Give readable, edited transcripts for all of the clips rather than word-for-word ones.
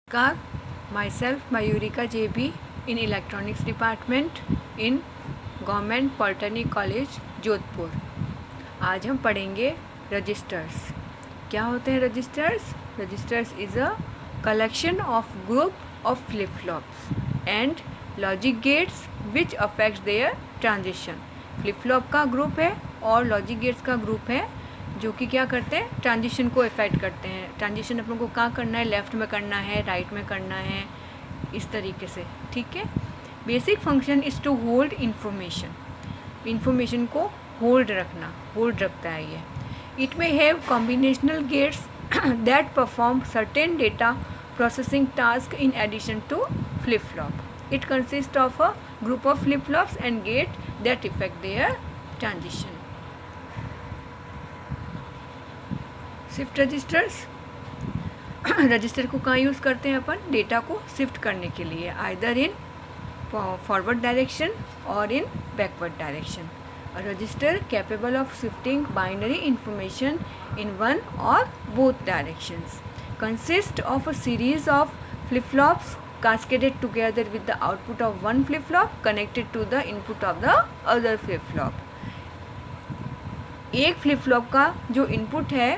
Namaskar, myself Mayurika JB in Electronics Department in Government Polytechnic College, Jodhpur. आज हम पढ़ेंगे registers. क्या होते हैं registers? Registers is a collection of group of flip flops and logic gates which affects their transition. Flip flop का group है और logic gates का ग्रुप है जो कि क्या करते हैं, ट्रांजिशन को इफ़ेक्ट करते हैं। ट्रांजिशन अपन को कहाँ करना है, लेफ़्ट में करना है, राइट में करना है, इस तरीके से। ठीक है। Basic function is to hold information को होल्ड रखता है ये। It may have combinational gates that perform certain data processing task in addition to flip flop. It consist of a group of flip flops and gate that effect their transition. Shift register को कहाँ use करते हैं अपन? Data को shift करने के लिए, either in forward direction और इन backward direction. A register capable of shifting binary information in one or both directions consists of a series of flip-flops cascaded together with the output of one flip-flop connected to the input of the other flip-flop। एक flip-flop का जो input है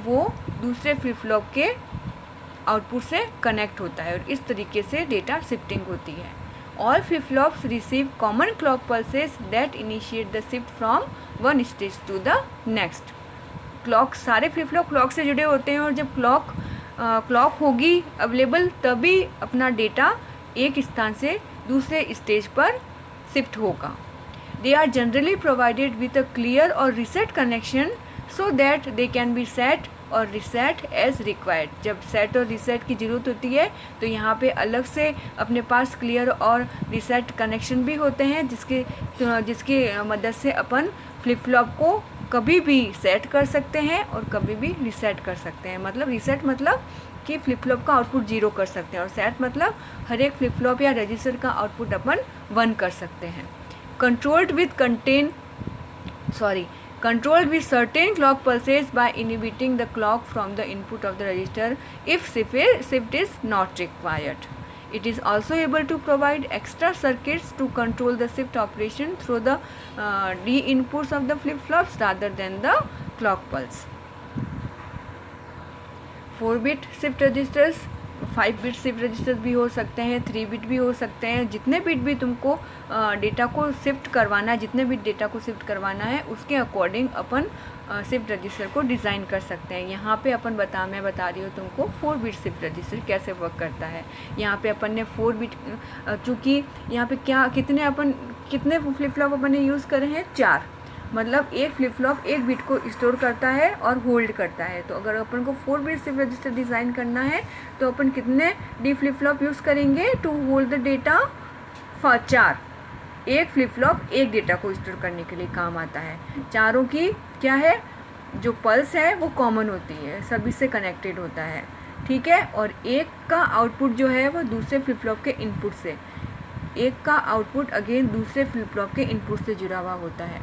वो दूसरे flip-flop के output से connect होता है और इस तरीके से डेटा शिफ्टिंग होती है। All flip-flops receive common clock pulses that initiate the shift from one stage to the next। Clock, सारे फ्लिप फ्लॉप क्लॉक से जुड़े होते हैं और जब क्लॉक होगी अवेलेबल तभी अपना डेटा एक स्थान से दूसरे स्टेज पर शिफ्ट होगा। They are generally provided with a clear or reset connection so that they can be set और रिसेट एज रिक्वायर्ड। जब सेट और रिसेट की ज़रूरत होती है तो यहाँ पे अलग से अपने पास क्लियर और रिसेट कनेक्शन भी होते हैं जिसकी मदद से अपन फ्लिप फ्लॉप को कभी भी सेट कर सकते हैं और कभी भी रिसेट कर सकते हैं। मतलब रिसेट मतलब कि फ्लिप फ्लॉप का आउटपुट 0 कर सकते हैं और सेट मतलब हर एक फ्लिप फ्लॉप या रजिस्टर का आउटपुट अपन 1 कर सकते हैं। Controlled with certain clock pulses by inhibiting the clock from the input of the register if shift is not required। It is also able to provide extra circuits to control the shift operation through the D-inputs of the flip-flops rather than the clock pulse। 4-bit shift registers, 5-bit shift registers भी हो सकते हैं, 3-bit भी हो सकते हैं। जितने bit भी तुमको डेटा को शिफ्ट करवाना है, जितने बिट डेटा को शिफ्ट करवाना है उसके अकॉर्डिंग अपन शिफ्ट रजिस्टर को डिज़ाइन कर सकते हैं। यहाँ पे अपन मैं बता रही हूँ तुमको 4-bit शिफ्ट रजिस्टर कैसे वर्क करता है। यहाँ पे अपन ने 4-bit, चूँकि यहाँ पे कितने फ्लिप फ्लॉप अपन ने यूज़ करे हैं? 4। मतलब एक फ्लिप फ्लॉप एक बिट को स्टोर करता है और होल्ड करता है। तो अगर अपन को 4-bit शिफ्ट रजिस्टर डिज़ाइन करना है तो अपन कितने डी फ्लिप फ्लॉप यूज़ करेंगे टू होल्ड द डेटा? 4। एक फ्लिप फ्लॉप एक डेटा को स्टोर करने के लिए काम आता है। चारों की क्या है, जो पल्स है वो कॉमन होती है, सभी से कनेक्टेड होता है। ठीक है। और एक का आउटपुट जो है वो दूसरे फ्लिप फ्लॉप के इनपुट से, एक का आउटपुट अगेन दूसरे फ्लिप फ्लॉप के इनपुट से जुड़ा हुआ होता है।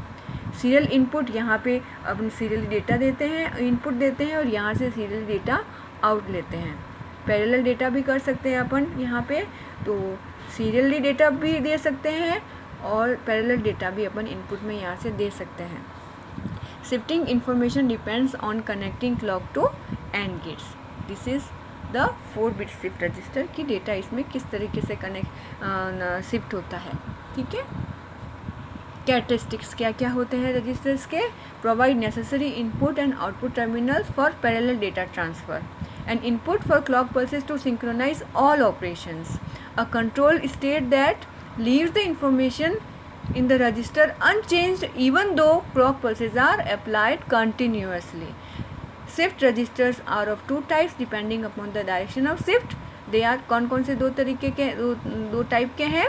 सीरियल इनपुट, यहाँ पे अपन सीरियल डेटा देते हैं, इनपुट देते हैं और यहाँ से सीरियल डेटा आउट लेते हैं। पैरेलल डेटा भी कर सकते हैं अपन यहाँ पे, तो सीरियली डेटा भी दे सकते हैं और पैरेलल डेटा भी अपन इनपुट में यहाँ से दे सकते हैं। Shifting information depends on connecting clock to and gates. This is the 4-bit shift register की डेटा इसमें किस तरीके से शिफ्ट होता है। ठीक है। कैरेक्टरिस्टिक्स क्या क्या होते हैं रजिस्टर्स के? Provide necessary input and output terminals for parallel data transfer and input for clock pulses to synchronise all operations. A control state that leaves the information in the register unchanged even though clock pulses are applied continuously। Shift registers are of 2 types depending upon the direction of shift। They are कौन से दो type के हैं?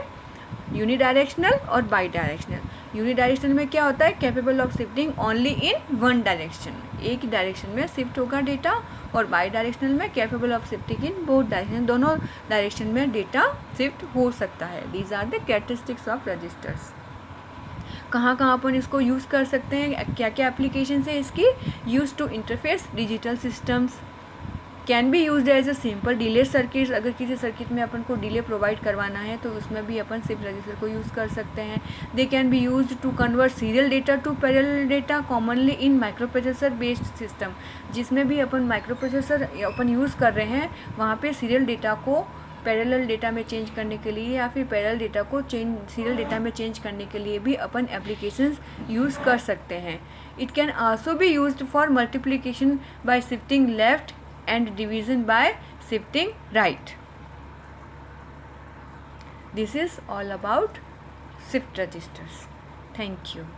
Unidirectional और by directional. Unidirectional में क्या होता है? Capable of shifting only in one direction, एक ही डायरेक्शन में शिफ्ट होगा डेटा। और बाई डायरेक्शनल में capable of shifting in both direction, दोनों डायरेक्शन में डेटा शिफ्ट हो सकता है। These are the characteristics of registers. कहाँ अपन इसको यूज़ कर सकते हैं, क्या क्या एप्लीकेशन है इसकी? Use to interface digital systems, can be used as a simple delay circuit, अगर किसी सर्किट में अपन को डिले प्रोवाइड करवाना है तो उसमें भी अपन शिफ्ट रजिस्टर को यूज़ कर सकते हैं। They can be used to convert serial data to parallel data commonly in microprocessor based system, जिसमें भी अपन माइक्रो प्रोसेसर अपन यूज़ कर रहे हैं वहाँ पे सीरियल डेटा को पैरेलल डेटा में चेंज करने के लिए या फिर पैरेलल डेटा को सीरियल डेटा में चेंज करने के लिए भी अपन एप्लीकेशंस यूज़ कर सकते हैं। It can also be used for multiplication bye shifting left and division by shifting right. This is all about shift registers. Thank you.